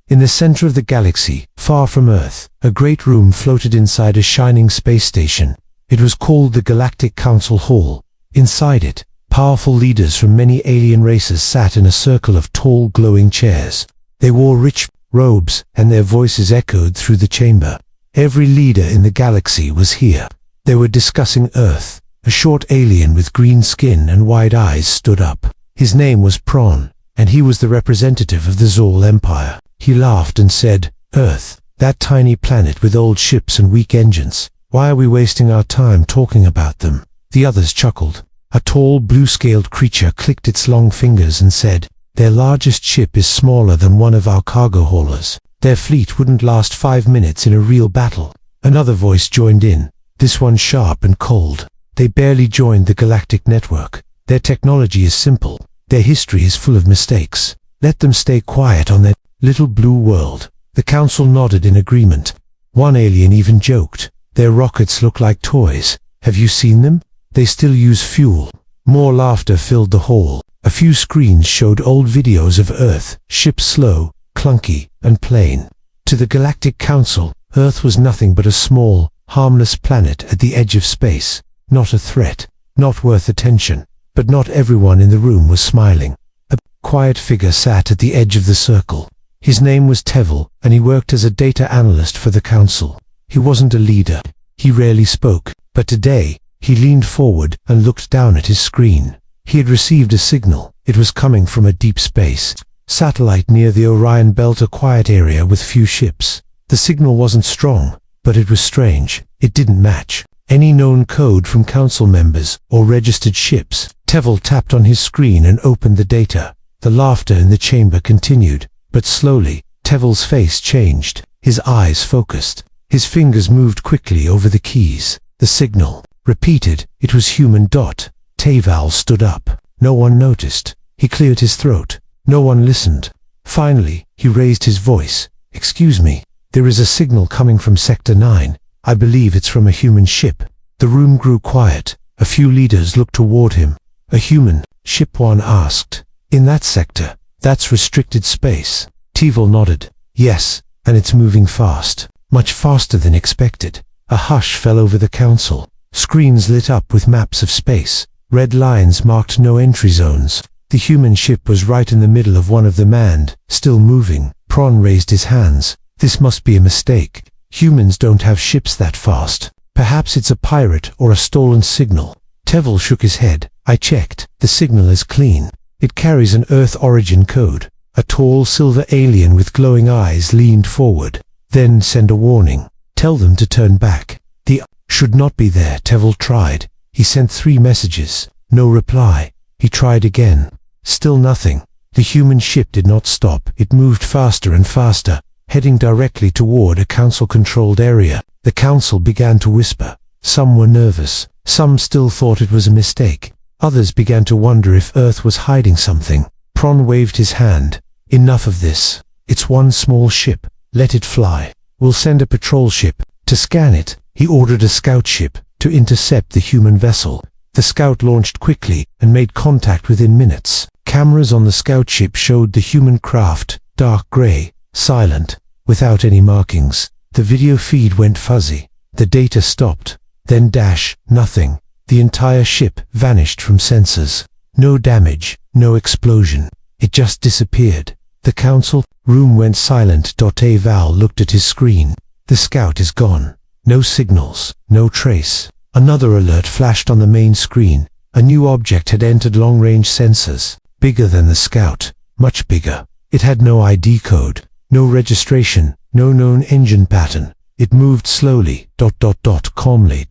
In the center of the galaxy, far from Earth, a great room floated inside a shining space station. It was called the Galactic Council Hall. Inside it, powerful leaders from many alien races sat in a circle of tall, glowing chairs. They wore rich robes, and their voices echoed through the chamber. Every leader in the galaxy was here. They were discussing Earth. A short alien with green skin and wide eyes stood up. His name was Prawn, and he was the representative of the Zol Empire. He laughed and said, "Earth, that tiny planet with old ships and weak engines. Why are we wasting our time talking about them?" The others chuckled. A tall, blue-scaled creature clicked its long fingers and said, "Their largest ship is smaller than one of our cargo haulers. Their fleet wouldn't last 5 minutes in a real battle." Another voice joined in, this one sharp and cold. "They barely joined the galactic network. Their technology is simple. Their history is full of mistakes. Let them stay quiet on their little blue world." The council nodded in agreement. One alien even joked, "Their rockets look like toys. Have you seen them? They still use fuel." More laughter filled the hall. A few screens showed old videos of Earth, ships slow, clunky, and plain. To the Galactic Council, Earth was nothing but a small, harmless planet at the edge of space. Not a threat, not worth attention. But not everyone in the room was smiling. A quiet figure sat at the edge of the circle. His name was Tevel, and he worked as a data analyst for the council. He wasn't a leader. He rarely spoke, but today, he leaned forward and looked down at his screen. He had received a signal. It was coming from a deep space satellite near the Orion Belt, a quiet area with few ships. The signal wasn't strong, but it was strange. It didn't match any known code from council members or registered ships. Tevel tapped on his screen and opened the data. The laughter in the chamber continued, but slowly, Tevel's face changed. His eyes focused. His fingers moved quickly over the keys. The signal repeated. It was human. Tevel stood up. No one noticed. He cleared his throat. No one listened. Finally, he raised his voice. "Excuse me, there is a signal coming from Sector 9. I believe it's from a human ship." The room grew quiet. A few leaders looked toward him. "A human ship?" one asked. "In that sector? That's restricted space." Tevel nodded. "Yes, and it's moving fast. Much faster than expected." A hush fell over the council. Screens lit up with maps of space. Red lines marked no entry zones. The human ship was right in the middle of one of them and, still moving. Prawn raised his hands. "This must be a mistake. Humans don't have ships that fast. Perhaps it's a pirate or a stolen signal." Tevel shook his head. "I checked. The signal is clean. It carries an Earth origin code." A tall silver alien with glowing eyes leaned forward. "Then send a warning. Tell them to turn back." "The should not be there." Tevel tried. He sent 3 messages. No reply. He tried again. Still nothing. The human ship did not stop. It moved faster and faster, heading directly toward a council-controlled area. The council began to whisper. Some were nervous. Some still thought it was a mistake. Others began to wonder if Earth was hiding something. Prawn waved his hand. "Enough of this. It's one small ship. Let it fly. We'll send a patrol ship to scan it." He ordered a scout ship to intercept the human vessel. The scout launched quickly and made contact within minutes. Cameras on the scout ship showed the human craft, dark gray, silent, without any markings. The video feed went fuzzy. The data stopped. Then nothing. The entire ship vanished from sensors. No damage, no explosion. It just disappeared. The council room went silent. Tevel looked at his screen. The scout is gone. No signals, no trace. Another alert flashed on the main screen. A new object had entered long-range sensors. Bigger than the scout. Much bigger. It had no ID code. No registration. No known engine pattern. It moved slowly, calmly,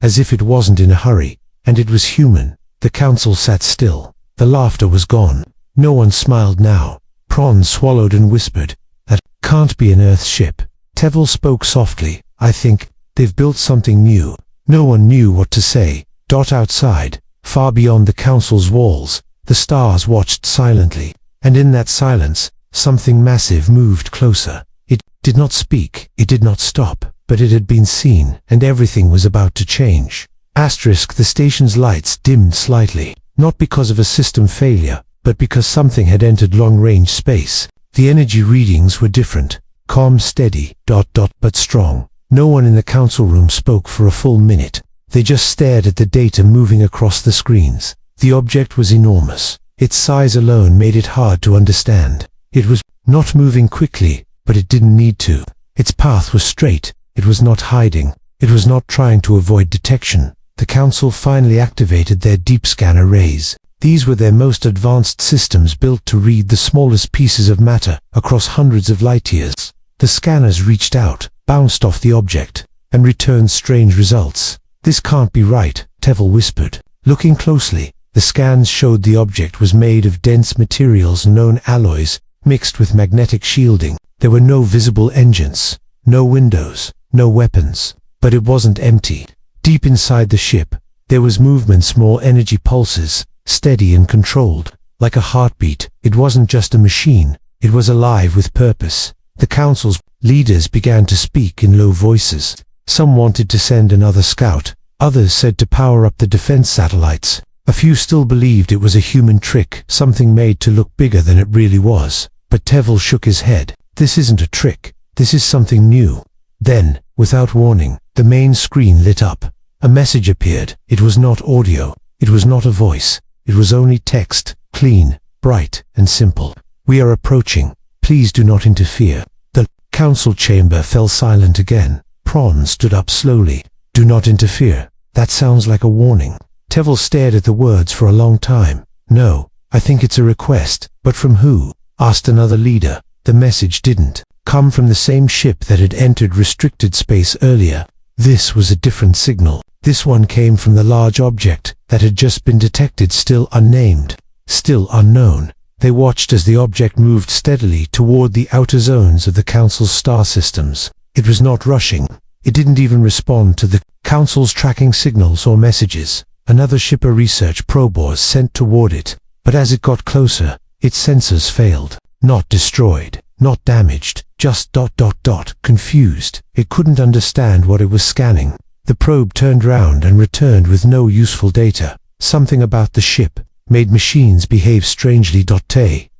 as if it wasn't in a hurry. And it was human. The council sat still. The laughter was gone. No one smiled now. Prawn swallowed and whispered, "That can't be an Earth ship." Tevel spoke softly. "I think they've built something new." No one knew what to say. Outside, far beyond the council's walls, the stars watched silently. And in that silence, something massive moved closer. It did not speak. It did not stop. But it had been seen, and everything was about to change. The station's lights dimmed slightly. Not because of a system failure, but because something had entered long-range space. The energy readings were different. Calm, steady, but strong. No one in the council room spoke for a full minute. They just stared at the data moving across the screens. The object was enormous. Its size alone made it hard to understand. It was not moving quickly, but it didn't need to. Its path was straight. It was not hiding. It was not trying to avoid detection. The council finally activated their deep scan arrays. These were their most advanced systems built to read the smallest pieces of matter across hundreds of light years. The scanners reached out, bounced off the object, and returned strange results. "This can't be right," Tevel whispered. Looking closely, the scans showed the object was made of dense materials, known alloys, mixed with magnetic shielding. There were no visible engines, no windows, no weapons. But it wasn't empty. Deep inside the ship, there was movement, small energy pulses, steady and controlled, like a heartbeat. It wasn't just a machine, it was alive with purpose. The council's leaders began to speak in low voices. Some wanted to send another scout, others said to power up the defense satellites. A few still believed it was a human trick, something made to look bigger than it really was. But Tevel shook his head. "This isn't a trick, this is something new." Then, without warning, the main screen lit up. A message appeared. It was not audio, it was not a voice, it was only text, clean, bright, and simple. "We are approaching. Please do not interfere." The council chamber fell silent again. Prawn stood up slowly. "Do not interfere. That sounds like a warning." Tevel stared at the words for a long time. "No, I think it's a request." "But from who?" asked another leader. The message didn't come from the same ship that had entered restricted space earlier. This was a different signal. This one came from the large object that had just been detected, still unnamed, still unknown. They watched as the object moved steadily toward the outer zones of the Council's star systems. It was not rushing. It didn't even respond to the Council's tracking signals or messages. Another ship, a research probe, was sent toward it, but as it got closer, its sensors failed. Not destroyed, not damaged, just ... confused. It couldn't understand what it was scanning. The probe turned round and returned with no useful data. Something about the ship made machines behave strangely.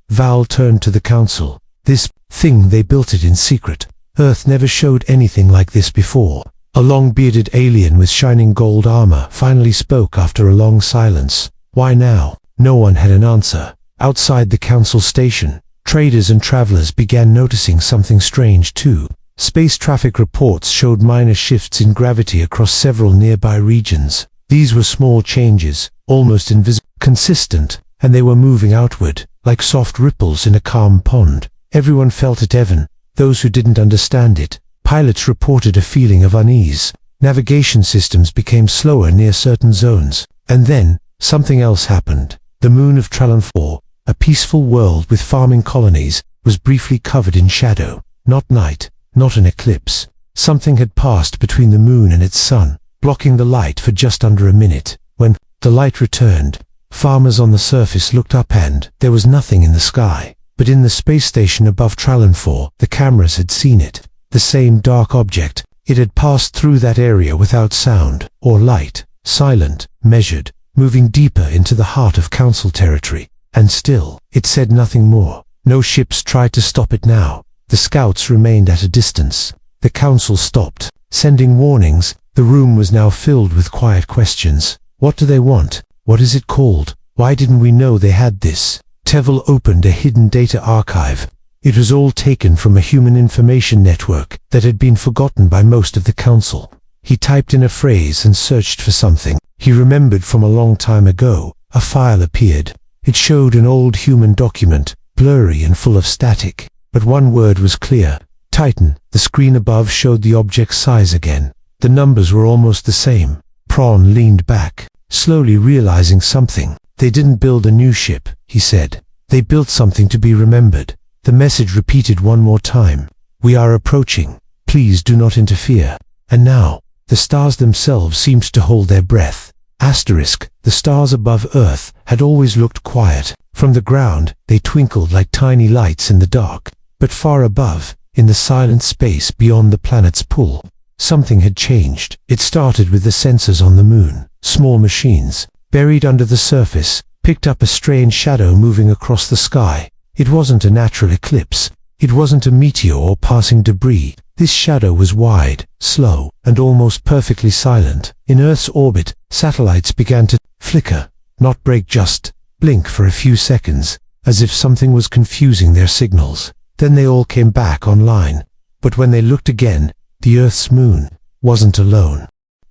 Val turned to the council. "This thing, they built it in secret. Earth never showed anything like this before." A long-bearded alien with shining gold armor finally spoke after a long silence. "Why now?" No one had an answer. Outside the council station, traders and travelers began noticing something strange too. Space traffic reports showed minor shifts in gravity across several nearby regions. These were small changes, almost invisible, consistent, and they were moving outward, like soft ripples in a calm pond. Everyone felt it, even those who didn't understand it. Pilots reported a feeling of unease. Navigation systems became slower near certain zones. And then, something else happened. The moon of Trallon 4, a peaceful world with farming colonies, was briefly covered in shadow. Not night, not an eclipse. Something had passed between the moon and its sun, blocking the light for just under a minute. When the light returned, farmers on the surface looked up and there was nothing in the sky. But in the space station above Trallon 4, the cameras had seen it. The same dark object. It had passed through that area without sound or light, silent, measured, moving deeper into the heart of Council territory. And still, it said nothing more. No ships tried to stop it now. The scouts remained at a distance. The Council stopped, sending warnings. The room was now filled with quiet questions. What do they want? What is it called? Why didn't we know they had this? Tevel opened a hidden data archive. It was all taken from a human information network that had been forgotten by most of the Council. He typed in a phrase and searched for something he remembered from a long time ago. A file appeared. It showed an old human document, blurry and full of static. But one word was clear. Titan. The screen above showed the object's size again. The numbers were almost the same. Prawn leaned back, slowly realizing something. They didn't build a new ship, he said. They built something to be remembered. The message repeated one more time. "We are approaching. Please do not interfere." And now, the stars themselves seemed to hold their breath. Asterisk. The stars above Earth had always looked quiet. From the ground, they twinkled like tiny lights in the dark. But far above, in the silent space beyond the planet's pull, something had changed. It started with the sensors on the moon. Small machines, buried under the surface, picked up a strange shadow moving across the sky. It wasn't a natural eclipse. It wasn't a meteor or passing debris. This shadow was wide, slow, and almost perfectly silent. In Earth's orbit, satellites began to flicker, not break, just blink for a few seconds, as if something was confusing their signals. Then they all came back online. But when they looked again, the Earth's moon wasn't alone.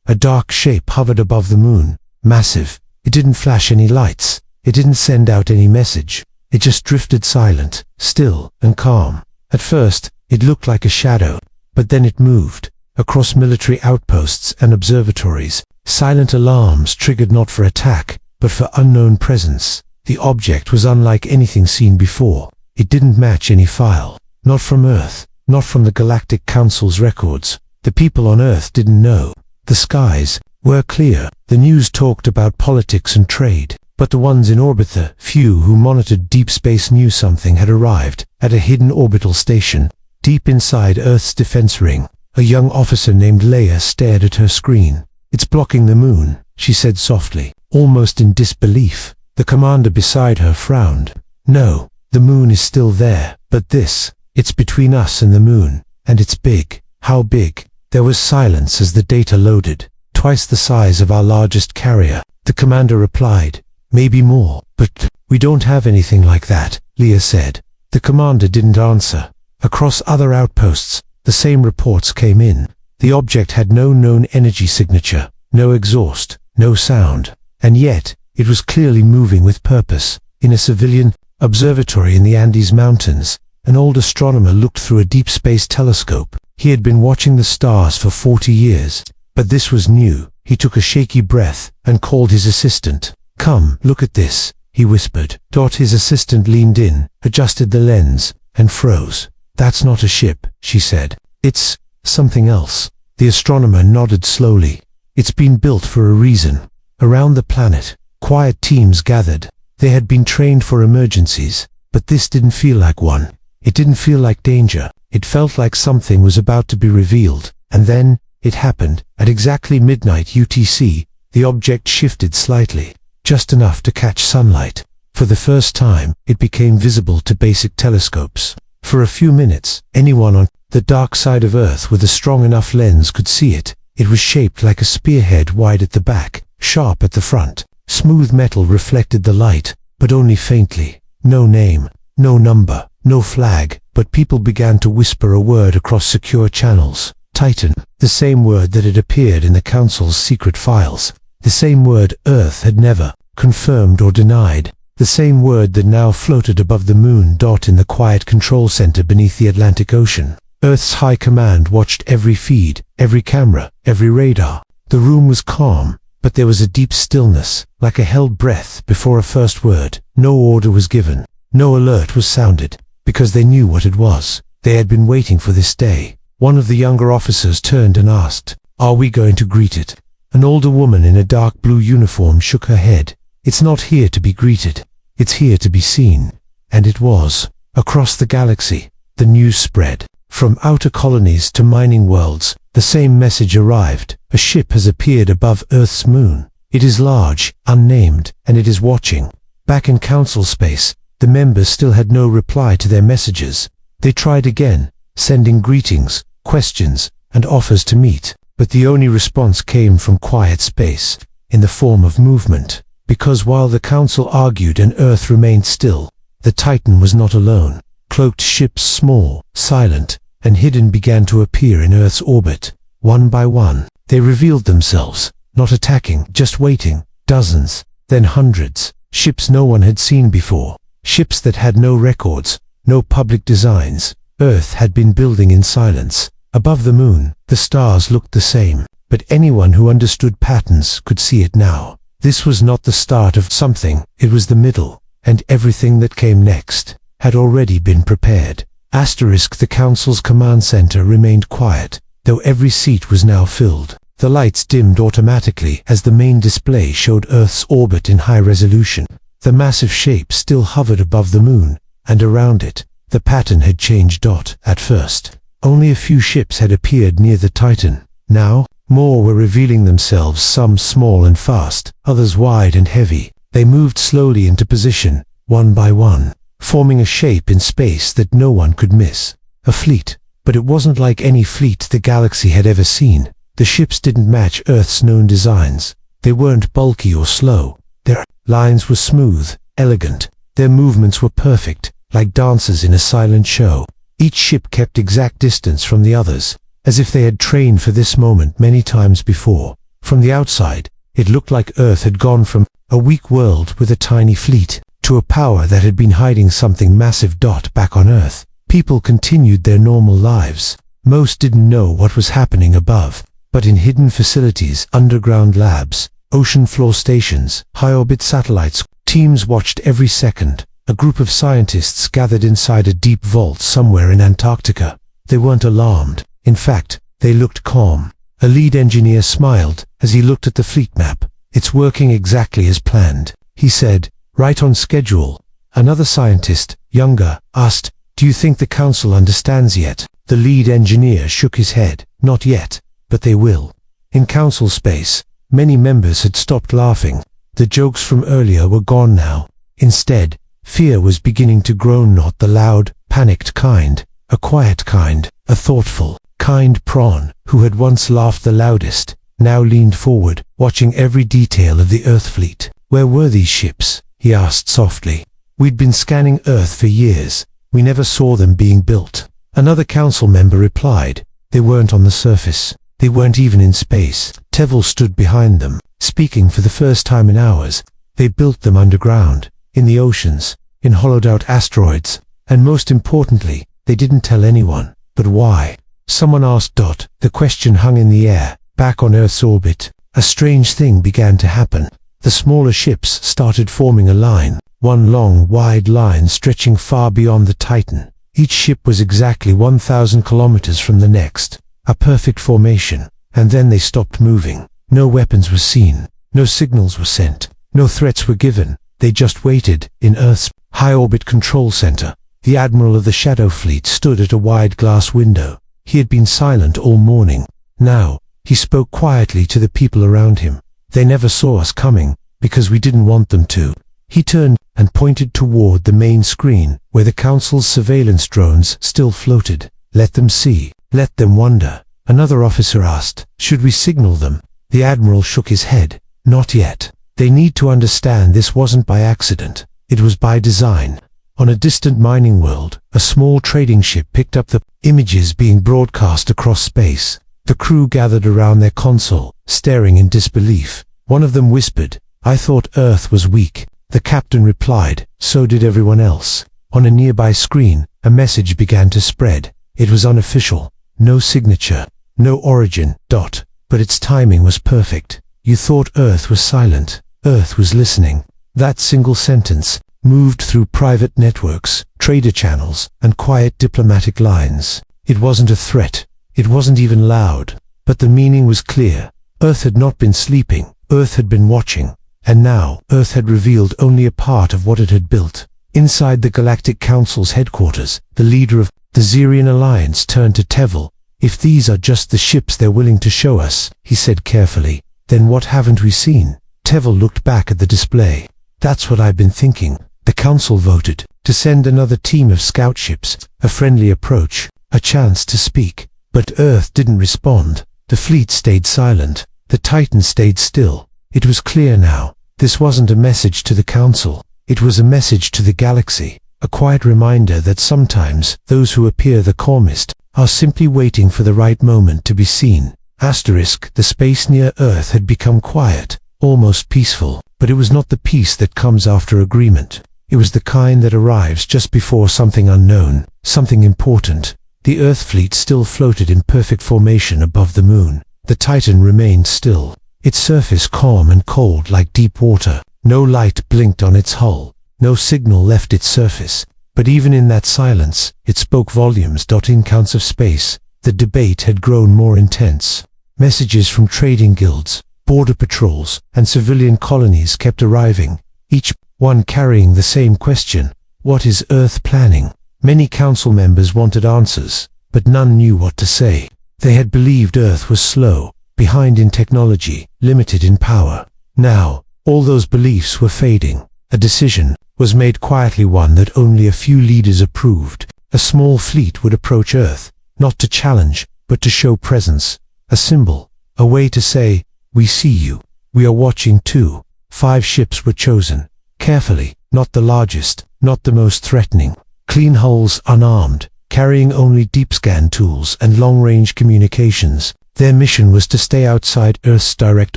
A dark shape hovered above the moon, massive. It didn't flash any lights. It didn't send out any message. It just drifted silent, still, and calm. At first, it looked like a shadow, but then it moved. Across military outposts and observatories, silent alarms triggered not for attack, but for unknown presence. The object was unlike anything seen before. It didn't match any file. Not from Earth, not from the Galactic Council's records. The people on Earth didn't know. The skies were clear. The news talked about politics and trade. But the ones in orbit, the few who monitored deep space, knew something had arrived at a hidden orbital station. Deep inside Earth's defense ring, a young officer named Leia stared at her screen. "It's blocking the moon," she said softly, almost in disbelief. The commander beside her frowned. "No, the moon is still there, but it's between us and the moon, and it's big." "How big?" There was silence as the data loaded. "Twice the size of our largest carrier," the commander replied. "Maybe more, but we don't have anything like that," Leia said. The commander didn't answer. Across other outposts, the same reports came in. The object had no known energy signature, no exhaust, no sound, and yet it was clearly moving with purpose. In a civilian observatory in the Andes Mountains, an old astronomer looked through a deep space telescope. He had been watching the stars for 40 years, but this was new. He took a shaky breath and called his assistant. "Come, look at this," he whispered. His assistant leaned in, adjusted the lens, and froze. "That's not a ship," she said. "It's something else." The astronomer nodded slowly. "It's been built for a reason." Around the planet, quiet teams gathered. They had been trained for emergencies, but this didn't feel like one. It didn't feel like danger. It felt like something was about to be revealed. And then, it happened. At exactly midnight UTC, the object shifted slightly, just enough to catch sunlight. For the first time, it became visible to basic telescopes. For a few minutes, anyone on the dark side of Earth with a strong enough lens could see it. It was shaped like a spearhead, wide at the back, sharp at the front. Smooth metal reflected the light, but only faintly. No name, no number, no flag, but people began to whisper a word across secure channels. Titan, the same word that had appeared in the Council's secret files. The same word Earth had never confirmed or denied. The same word that now floated above the moon. In the quiet control center beneath the Atlantic Ocean, Earth's high command watched every feed, every camera, every radar. The room was calm, but there was a deep stillness, like a held breath before a first word. No order was given, no alert was sounded, because they knew what it was. They had been waiting for this day. One of the younger officers turned and asked, "Are we going to greet it?" An older woman in a dark blue uniform shook her head. "It's not here to be greeted. It's here to be seen." And it was. Across the galaxy, the news spread. From outer colonies to mining worlds, the same message arrived. A ship has appeared above Earth's moon. It is large, unnamed, and it is watching. Back in Council space, the members still had no reply to their messages. They tried again, sending greetings, questions, and offers to meet. But the only response came from quiet space, in the form of movement. Because while the Council argued and Earth remained still, the Titan was not alone. Cloaked ships, small, silent, and hidden, began to appear in Earth's orbit. One by one, they revealed themselves, not attacking, just waiting. Dozens, then hundreds. Ships no one had seen before. Ships that had no records, no public designs. Earth had been building in silence. Above the moon, the stars looked the same, but anyone who understood patterns could see it now. This was not the start of something, it was the middle, and everything that came next had already been prepared. The Council's command center remained quiet, though every seat was now filled. The lights dimmed automatically as the main display showed Earth's orbit in high resolution. The massive shape still hovered above the moon, and around it, the pattern had changed. At first, only a few ships had appeared near the Titan. Now, more were revealing themselves, some small and fast, others wide and heavy. They moved slowly into position, one by one. forming a shape in space that no one could miss. A fleet. But it wasn't like any fleet the galaxy had ever seen. The ships didn't match Earth's known designs. They weren't bulky or slow. Their lines were smooth, elegant. Their movements were perfect, like dancers in a silent show. Each ship kept exact distance from the others, as if they had trained for this moment many times before. From the outside, it looked like Earth had gone from a weak world with a tiny fleet to a power that had been hiding something massive. Back on Earth, people continued their normal lives. Most didn't know what was happening above, but in hidden facilities, underground labs, ocean floor stations, high-orbit satellites, teams watched every second. A group of scientists gathered inside a deep vault somewhere in Antarctica. They weren't alarmed. In fact, they looked calm. A lead engineer smiled as he looked at the fleet map. "It's working exactly as planned," he said. "Right on schedule." Another scientist, younger, asked, "Do you think the council understands yet?" The lead engineer shook his head. "Not yet, but they will." In council space, many members had stopped laughing. The jokes from earlier were gone now. Instead, fear was beginning to grow, not the loud, panicked kind, a quiet kind, a thoughtful, kind Prawn, who had once laughed the loudest, now leaned forward, watching every detail of the Earth fleet. "Where were these ships?" he asked softly. "We'd been scanning Earth for years. We never saw them being built." Another council member replied, "They weren't on the surface. They weren't even in space." Tevel stood behind them, speaking for the first time in hours. "They built them underground, in the oceans, in hollowed-out asteroids, and most importantly, they didn't tell anyone." "But why?" someone asked. The question hung in the air. Back on Earth's orbit, a strange thing began to happen. The smaller ships started forming a line, one long, wide line stretching far beyond the Titan. Each ship was exactly 1,000 kilometers from the next, a perfect formation, and then they stopped moving. No weapons were seen, no signals were sent, no threats were given. They just waited. In Earth's high-orbit control center, the admiral of the Shadow Fleet stood at a wide glass window. He had been silent all morning. Now, he spoke quietly to the people around him. "They never saw us coming, because we didn't want them to." He turned and pointed toward the main screen, where the council's surveillance drones still floated. "Let them see. Let them wonder." Another officer asked, "Should we signal them?" The admiral shook his head. "Not yet. They need to understand this wasn't by accident. It was by design." On a distant mining world, a small trading ship picked up the images being broadcast across space. The crew gathered around their console, staring in disbelief. One of them whispered, "I thought Earth was weak." The captain replied, "So did everyone else." On a nearby screen, a message began to spread. It was unofficial. No signature, no origin. But its timing was perfect. "You thought Earth was silent. Earth was listening." That single sentence moved through private networks, trader channels, and quiet diplomatic lines. It wasn't a threat. It wasn't even loud. But the meaning was clear. Earth had not been sleeping. Earth had been watching. And now, Earth had revealed only a part of what it had built. Inside the Galactic Council's headquarters, the leader of the Zerian Alliance turned to Tevel. "If these are just the ships they're willing to show us," he said carefully, "then what haven't we seen?" Tevel looked back at the display. "That's what I've been thinking." The council voted to send another team of scout ships, a friendly approach, a chance to speak. But Earth didn't respond. The fleet stayed silent. The Titan stayed still. It was clear now. This wasn't a message to the council. It was a message to the galaxy. A quiet reminder that sometimes those who appear the calmest are simply waiting for the right moment to be seen. The space near Earth had become quiet, almost peaceful, but it was not the peace that comes after agreement. It was the kind that arrives just before something unknown, something important. The Earth fleet still floated in perfect formation above the moon. The Titan remained still, its surface calm and cold like deep water. No light blinked on its hull. No signal left its surface. But even in that silence, it spoke volumes. In counts of space, the debate had grown more intense. Messages from trading guilds, border patrols, and civilian colonies kept arriving, each one carrying the same question: what is Earth planning? Many council members wanted answers, but none knew what to say. They had believed Earth was slow, behind in technology, limited in power. Now, all those beliefs were fading. A decision was made quietly one that only a few leaders approved. A small fleet would approach Earth, not to challenge, but to show presence. A symbol, a way to say, "We see you. We are watching too." 5 ships were chosen. Carefully, not the largest, not the most threatening. Clean hulls, unarmed, carrying only deep scan tools and long-range communications. Their mission was to stay outside Earth's direct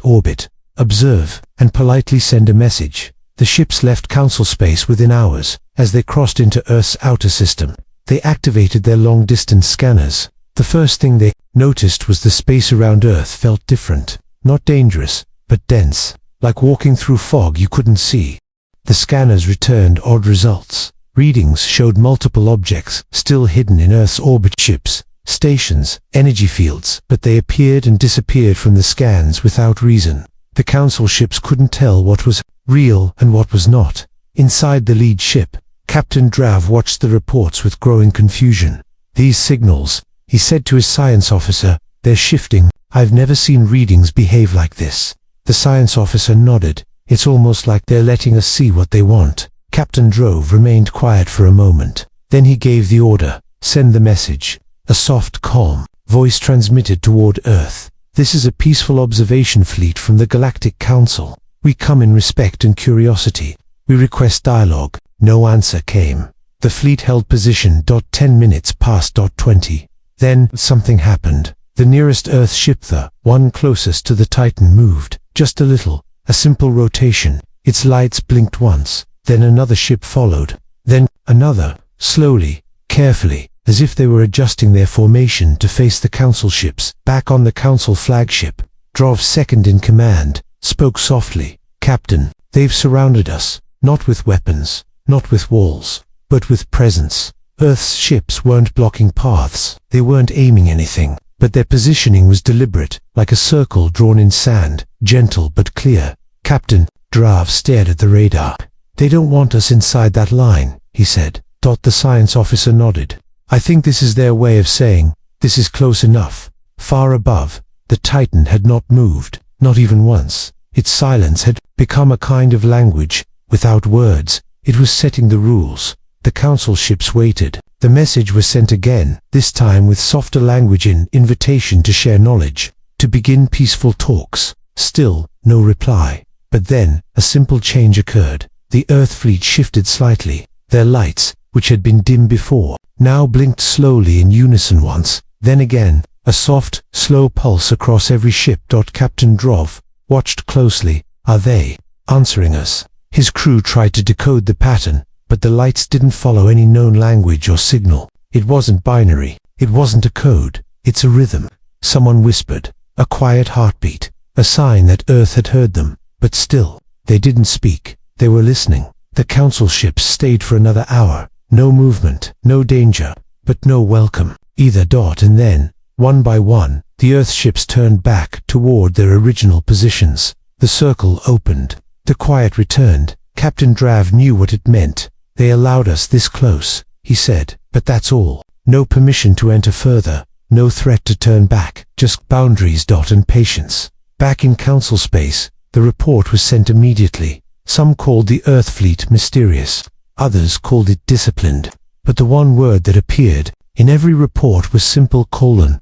orbit, observe, and politely send a message. The ships left Council space within hours. As they crossed into Earth's outer system, they activated their long-distance scanners. The first thing they noticed was the space around Earth felt different. Not dangerous, but dense. Like walking through fog you couldn't see. The scanners returned odd results. Readings showed multiple objects still hidden in Earth's orbit, ships, stations, energy fields, but they appeared and disappeared from the scans without reason. The Council ships couldn't tell what was real and what was not. Inside the lead ship, Captain Drav watched the reports with growing confusion. "These signals," he said to his science officer, "they're shifting. I've never seen readings behave like this." The science officer nodded. "It's almost like they're letting us see what they want." Captain Drove remained quiet for a moment. Then he gave the order, "Send the message." A soft, calm voice transmitted toward Earth. "This is a peaceful observation fleet from the Galactic Council. We come in respect and curiosity. We request dialogue." No answer came. The fleet held position. 10 minutes passed. 20. Then something happened. The nearest Earth ship, the one closest to the Titan, moved. Just a little. A simple rotation. Its lights blinked once. Then another ship followed. Then another. Slowly, carefully, as if they were adjusting their formation to face the Council ships. Back on the Council flagship, Drov, second in command, spoke softly. "Captain, they've surrounded us. Not with weapons, not with walls, but with presence." Earth's ships weren't blocking paths. They weren't aiming anything. But their positioning was deliberate, like a circle drawn in sand, gentle but clear. "Captain," Drav stared at the radar. "They don't want us inside that line," he said. The science officer nodded. "I think this is their way of saying, this is close enough." Far above, the Titan had not moved, not even once. Its silence had become a kind of language. Without words, it was setting the rules. The Council ships waited. The message was sent again, this time with softer language, in invitation to share knowledge, to begin peaceful talks. Still, no reply. But then, a simple change occurred. The Earth fleet shifted slightly. Their lights, which had been dim before, now blinked slowly in unison once, then again, a soft, slow pulse across every ship. Captain Drov watched closely. "Are they answering us?" His crew tried to decode the pattern, but the lights didn't follow any known language or signal. It wasn't binary. It wasn't a code. It's a rhythm. Someone whispered. A quiet heartbeat. A sign that Earth had heard them. But still, they didn't speak. They were listening. The Council ships stayed for another hour. No movement, no danger, but no welcome either. And then, one by one, the Earth ships turned back toward their original positions. The circle opened. The quiet returned. Captain Drav knew what it meant. "They allowed us this close," he said, "but that's all. No permission to enter further, no threat to turn back, just boundaries. And patience." Back in Council space, the report was sent immediately. Some called the Earth fleet mysterious. Others called it disciplined. But the one word that appeared in every report was simple: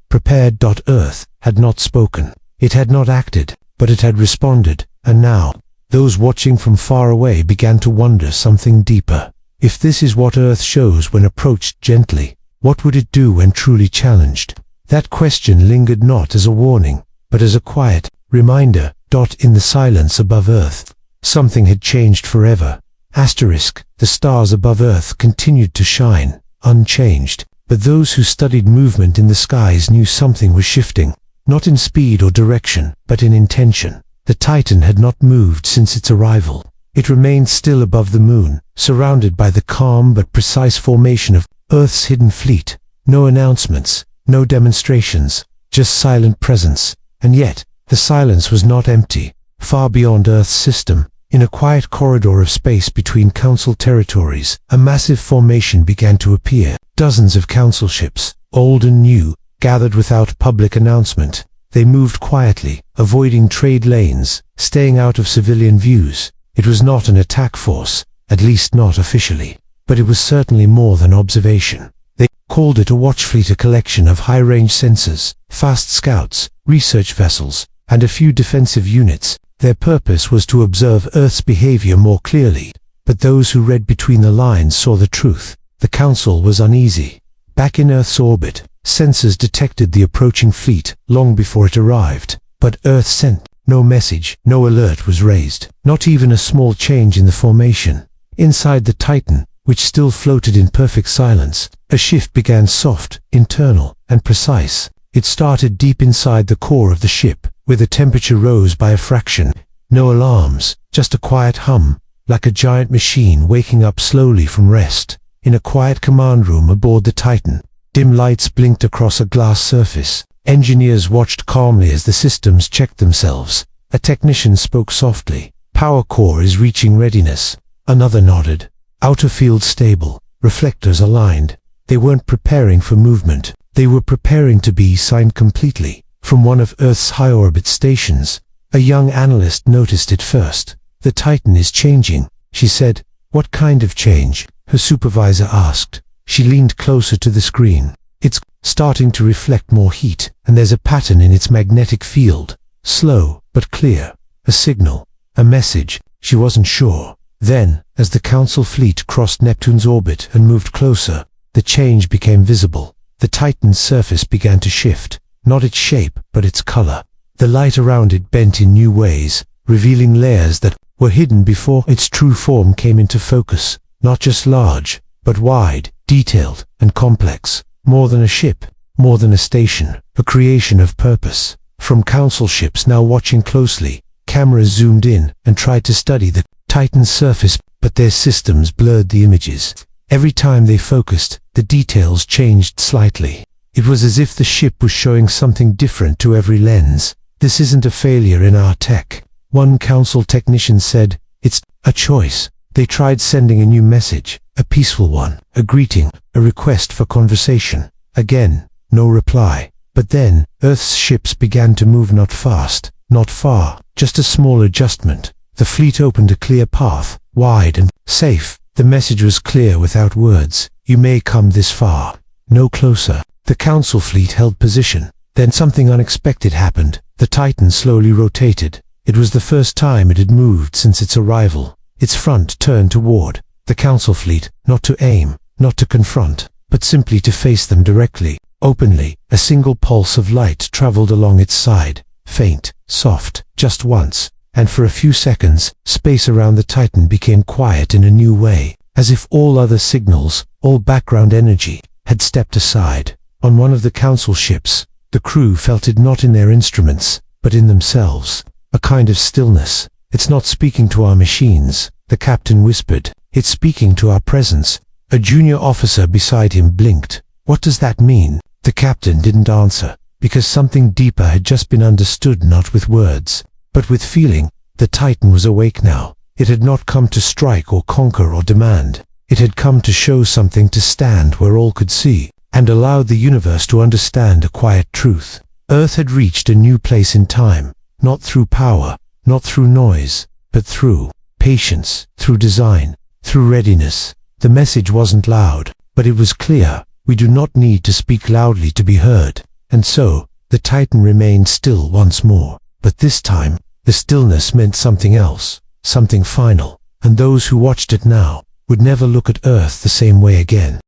prepared. Earth had not spoken. It had not acted, but it had responded. And now, those watching from far away began to wonder something deeper. If this is what Earth shows when approached gently, what would it do when truly challenged? That question lingered not as a warning, but as a quiet reminder. In the silence above Earth, something had changed forever. The stars above Earth continued to shine, unchanged, but those who studied movement in the skies knew something was shifting, not in speed or direction, but in intention. The Titan had not moved since its arrival. It remained still above the moon, surrounded by the calm but precise formation of Earth's hidden fleet. No announcements, no demonstrations, just silent presence. And yet, the silence was not empty. Far beyond Earth's system, in a quiet corridor of space between Council territories, a massive formation began to appear. Dozens of Council ships, old and new, gathered without public announcement. They moved quietly, avoiding trade lanes, staying out of civilian views. It was not an attack force. at least not officially. But it was certainly more than observation. They called it a watch fleet, a collection of high-range sensors, fast scouts, research vessels, and a few defensive units. Their purpose was to observe Earth's behavior more clearly. But those who read between the lines saw the truth. The Council was uneasy. Back in Earth's orbit, sensors detected the approaching fleet long before it arrived. But Earth sent no message, no alert was raised, not even a small change in the formation. Inside the Titan, which still floated in perfect silence, a shift began, soft, internal, and precise. It started deep inside the core of the ship, where the temperature rose by a fraction. No alarms, just a quiet hum, like a giant machine waking up slowly from rest. In a quiet command room aboard the Titan, dim lights blinked across a glass surface. Engineers watched calmly as the systems checked themselves. A technician spoke softly. "Power core is reaching readiness." Another nodded. "Outer field stable, reflectors aligned." They weren't preparing for movement. They were preparing to be signed completely. From one of Earth's high-orbit stations, a young analyst noticed it first. "The Titan is changing," she said. "What kind of change?" her supervisor asked. She leaned closer to the screen. "It's starting to reflect more heat, and there's a pattern in its magnetic field. Slow, but clear. A signal, a message." She wasn't sure. Then, as the Council fleet crossed Neptune's orbit and moved closer, the change became visible. The Titan's surface began to shift, not its shape, but its color. The light around it bent in new ways, revealing layers that were hidden before its true form came into focus. Not just large, but wide, detailed, and complex. More than a ship, more than a station, a creation of purpose. From Council ships now watching closely, cameras zoomed in and tried to study the Titan's surface, but their systems blurred the images. Every time they focused, the details changed slightly. It was as if the ship was showing something different to every lens. "This isn't a failure in our tech," one Council technician said. "It's a choice." They tried sending a new message, a peaceful one, a greeting, a request for conversation. Again, no reply. But then, Earth's ships began to move, not fast, not far, just a small adjustment. The fleet opened a clear path, wide and safe. The message was clear without words. "You may come this far. No closer." The Council fleet held position. Then something unexpected happened. The Titan slowly rotated. It was the first time it had moved since its arrival. Its front turned toward the Council fleet, not to aim, not to confront, but simply to face them directly, openly. A single pulse of light traveled along its side, faint, soft, just once, and for a few seconds, space around the Titan became quiet in a new way, as if all other signals, all background energy, had stepped aside. On one of the Council ships, the crew felt it not in their instruments, but in themselves. A kind of stillness. "It's not speaking to our machines," the captain whispered. "It's speaking to our presence." A junior officer beside him blinked. "What does that mean?" The captain didn't answer, because something deeper had just been understood, not with words, but with feeling. The Titan was awake now. It had not come to strike or conquer or demand. It had come to show something, to stand where all could see, and allow the universe to understand a quiet truth. Earth had reached a new place in time, not through power, not through noise, but through patience, through design, through readiness. The message wasn't loud, but it was clear. We do not need to speak loudly to be heard. And so, the Titan remained still once more. But this time, the stillness meant something else, something final, and those who watched it now would never look at Earth the same way again.